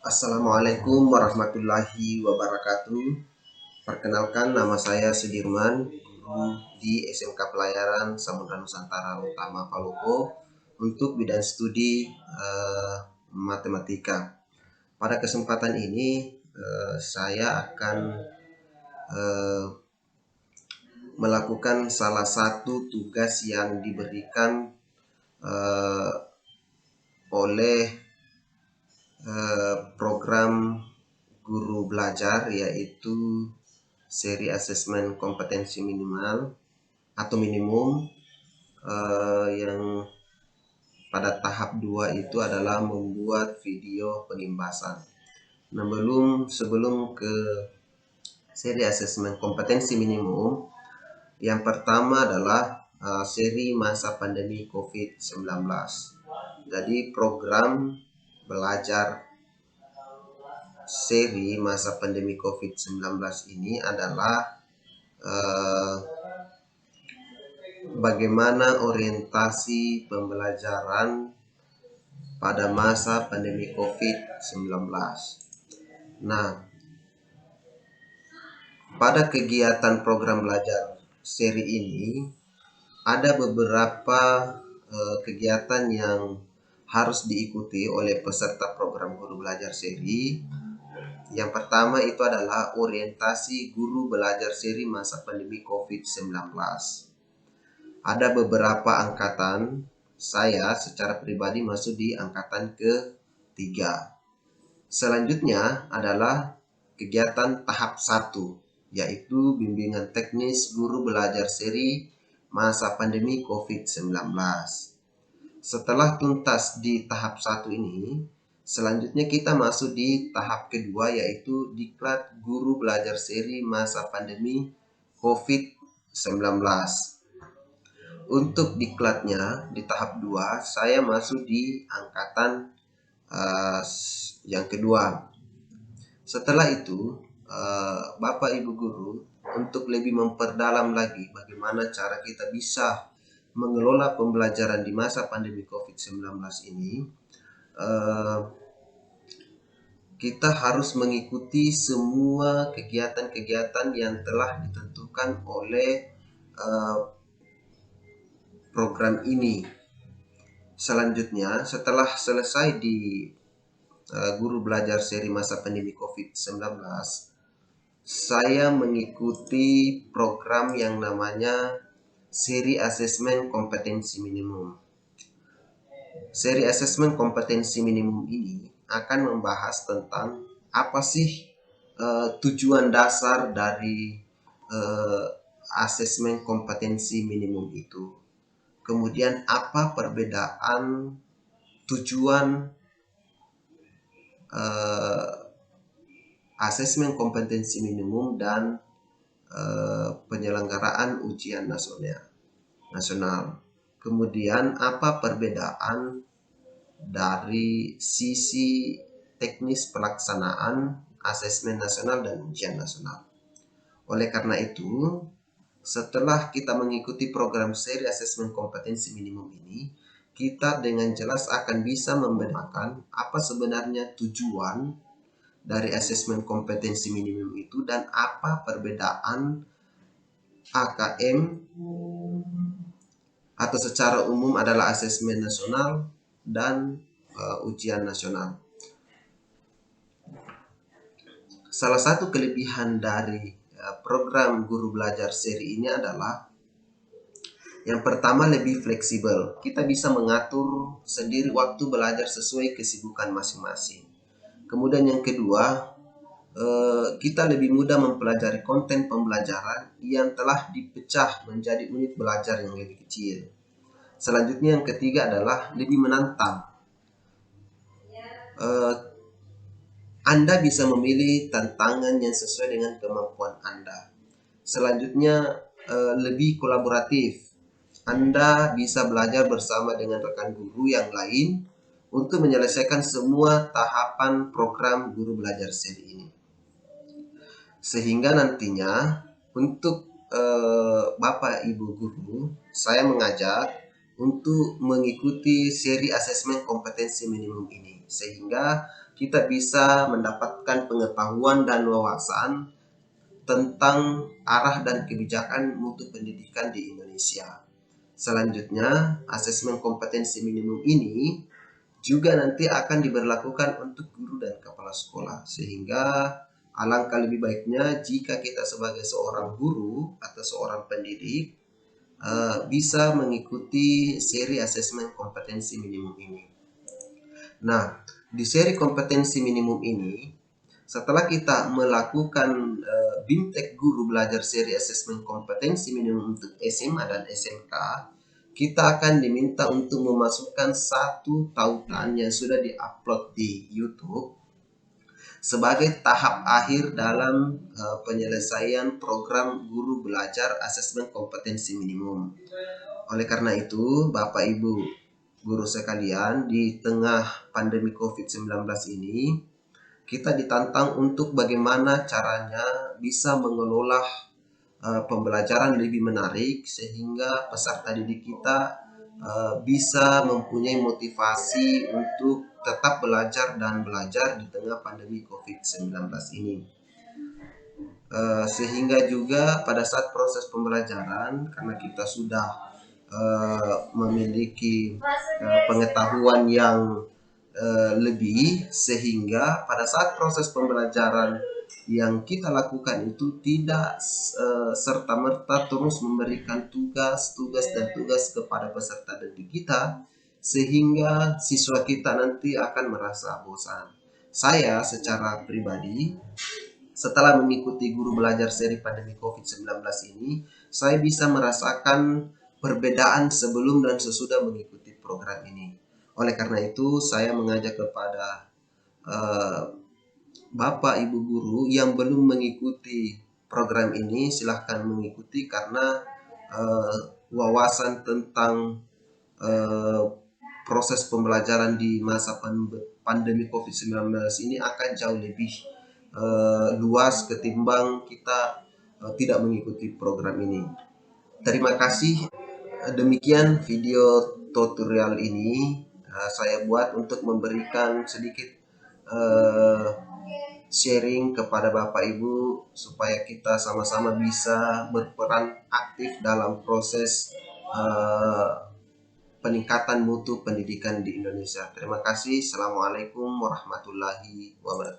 Assalamualaikum warahmatullahi wabarakatuh. Perkenalkan, nama saya Sudirman, guru di SMK Pelayaran Samudra Nusantara Utama Palopo untuk bidang studi matematika. Pada kesempatan ini saya akan melakukan salah satu tugas yang diberikan oleh program guru belajar, yaitu seri asesmen kompetensi minimal atau minimum, yang pada tahap 2 itu adalah membuat video penimbasan. Nah, sebelum ke seri asesmen kompetensi minimum, yang pertama adalah seri masa pandemi COVID-19. Jadi program belajar seri masa pandemi COVID-19 ini adalah bagaimana orientasi pembelajaran pada masa pandemi COVID-19. Nah, pada kegiatan program belajar seri ini ada beberapa kegiatan yang harus diikuti oleh peserta program guru belajar seri. Yang pertama itu adalah orientasi guru belajar seri masa pandemi COVID-19. Ada beberapa angkatan, saya secara pribadi masuk di angkatan ke-3. Selanjutnya adalah kegiatan tahap 1, yaitu bimbingan teknis guru belajar seri masa pandemi COVID-19. Setelah tuntas di tahap 1 ini, selanjutnya kita masuk di tahap kedua, yaitu diklat guru belajar seri masa pandemi COVID-19. Untuk diklatnya di tahap 2, saya masuk di angkatan yang kedua. Setelah itu, Bapak Ibu Guru, untuk lebih memperdalam lagi bagaimana cara kita bisa mengelola pembelajaran di masa pandemi COVID-19 ini, kita harus mengikuti semua kegiatan-kegiatan yang telah ditentukan oleh program ini. Selanjutnya, setelah selesai di guru belajar seri masa pandemi COVID-19, saya mengikuti program yang namanya seri asesmen kompetensi minimum. Seri asesmen kompetensi minimum ini akan membahas tentang apa sih tujuan dasar dari asesmen kompetensi minimum itu. Kemudian apa perbedaan tujuan asesmen kompetensi minimum dan penyelenggaraan ujian nasional. Kemudian apa perbedaan dari sisi teknis pelaksanaan asesmen nasional dan ujian nasional. Oleh karena itu, setelah kita mengikuti program seri asesmen kompetensi minimum ini, kita dengan jelas akan bisa membedakan apa sebenarnya tujuan dari asesmen kompetensi minimum itu dan apa perbedaan AKM atau secara umum adalah asesmen nasional dan ujian nasional. Salah satu kelebihan dari program guru belajar seri ini adalah yang pertama, lebih fleksibel. Kita bisa mengatur sendiri waktu belajar sesuai kesibukan masing-masing. Kemudian yang kedua, kita lebih mudah mempelajari konten pembelajaran yang telah dipecah menjadi unit belajar yang lebih kecil. Selanjutnya yang ketiga adalah lebih menantang. Anda bisa memilih tantangan yang sesuai dengan kemampuan Anda. Selanjutnya lebih kolaboratif. Anda bisa belajar bersama dengan rekan guru yang lain untuk menyelesaikan semua tahapan program guru belajar seri ini. Sehingga nantinya untuk Bapak Ibu Guru, saya mengajak untuk mengikuti seri asesmen kompetensi minimum ini. Sehingga kita bisa mendapatkan pengetahuan dan wawasan tentang arah dan kebijakan mutu pendidikan di Indonesia. Selanjutnya, asesmen kompetensi minimum ini juga nanti akan diberlakukan untuk guru dan kepala sekolah, sehingga alangkah lebih baiknya jika kita sebagai seorang guru atau seorang pendidik bisa mengikuti seri asesmen kompetensi minimum ini. Nah, di seri kompetensi minimum ini, setelah kita melakukan BIMTEK Guru Belajar Seri Asesmen Kompetensi Minimum untuk SMA dan SMK, kita akan diminta untuk memasukkan satu tautan yang sudah diupload di YouTube sebagai tahap akhir dalam penyelesaian program Guru Belajar Asesmen Kompetensi Minimum. Oleh karena itu, Bapak Ibu guru sekalian, di tengah pandemi COVID-19 ini, kita ditantang untuk bagaimana caranya bisa mengelola pembelajaran lebih menarik sehingga peserta didik kita bisa mempunyai motivasi untuk tetap belajar di tengah pandemi COVID-19 ini. Sehingga juga pada saat proses pembelajaran, karena kita sudah memiliki pengetahuan yang lebih, sehingga pada saat proses pembelajaran yang kita lakukan itu tidak serta-merta terus memberikan tugas kepada peserta didik kita, sehingga siswa kita nanti akan merasa bosan. Saya secara pribadi, setelah mengikuti guru belajar seri pandemi COVID-19 ini, saya bisa merasakan perbedaan sebelum dan sesudah mengikuti program ini. Oleh karena itu, saya mengajak kepada Bapak Ibu guru yang belum mengikuti program ini, silahkan mengikuti, karena wawasan tentang proses pembelajaran di masa pandemi COVID-19 ini akan jauh lebih luas ketimbang kita tidak mengikuti program ini. Terima kasih. Demikian video tutorial ini saya buat untuk memberikan sedikit sharing kepada Bapak Ibu supaya kita sama-sama bisa berperan aktif dalam proses peningkatan mutu pendidikan di Indonesia. Terima kasih. Assalamualaikum warahmatullahi wabarakatuh.